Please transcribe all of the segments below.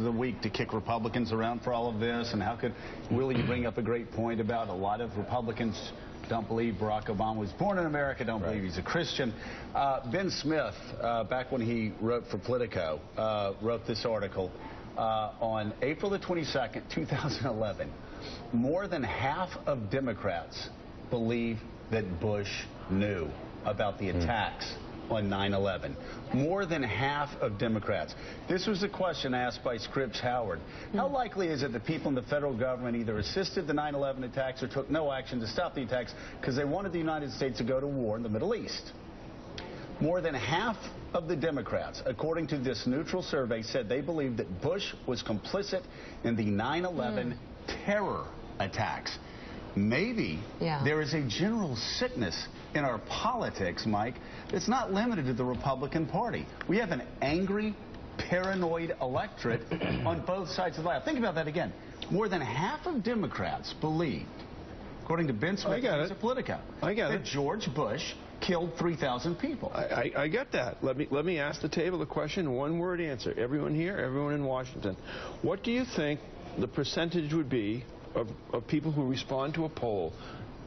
the week to kick Republicans around for all of this, and how could Willie, you bring up a great point about a lot of Republicans don't believe Barack Obama was born in America, don't believe he's a Christian. Ben Smith, back when he wrote for Politico, wrote this article on April the 22nd, 2011. More than half of Democrats believe that Bush knew about the attacks on 9/11. More than half of Democrats. This was a question asked by Scripps Howard. How likely is it that people in the federal government either assisted the 9/11 attacks or took no action to stop the attacks because they wanted the United States to go to war in the Middle East? More than half of the Democrats, according to this neutral survey, said they believed that Bush was complicit in the 9/11 terror attacks. Maybe there is a general sickness in our politics, Mike. It's not limited to the Republican Party. We have an angry, paranoid electorate on both sides of the aisle. Think about that again. More than half of Democrats believed, according to Ben Smith of Politico, that George Bush killed 3,000 people. I get that. Let me ask the table a question, one-word answer. Everyone here, everyone in Washington. What do you think the percentage would be of people who respond to a poll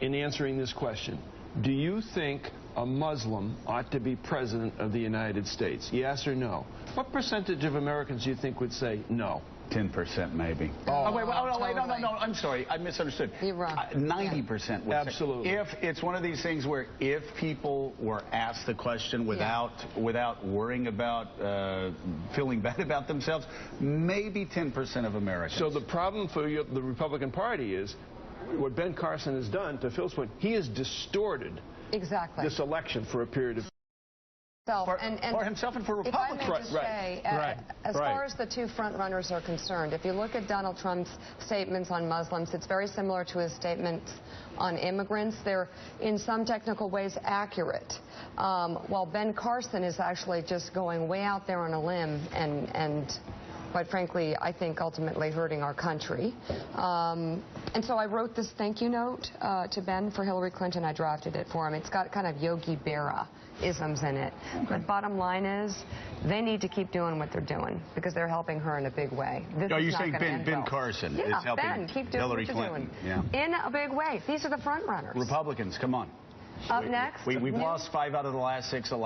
in answering this question? Do you think a Muslim ought to be president of the United States? Yes or no? What percentage of Americans do you think would say no? 10% maybe. Oh, wait, no, I'm sorry. I misunderstood. You're wrong. 90% would Absolutely. say. If it's one of these things where if people were asked the question without worrying about feeling bad about themselves, maybe 10% of Americans. So the problem for the Republican Party is what Ben Carson has done, to Phil's point, he has distorted this election for a period of for himself and for Republicans. If I may just say, as far as the two front runners are concerned, if you look at Donald Trump's statements on Muslims, it's very similar to his statements on immigrants. They're, in some technical ways, accurate. While Ben Carson is actually just going way out there on a limb and quite frankly, I think ultimately hurting our country. And so I wrote this thank you note to Ben for Hillary Clinton. I drafted it for him. It's got kind of Yogi Berra-isms in it. But bottom line is, they need to keep doing what they're doing because they're helping her in a big way. Are you saying Ben Carson is helping Ben, keep doing Hillary what you're Clinton? doing. In a big way. These are the front runners. Republicans, come on. Up next. We've lost 5 out of the last 6 elections.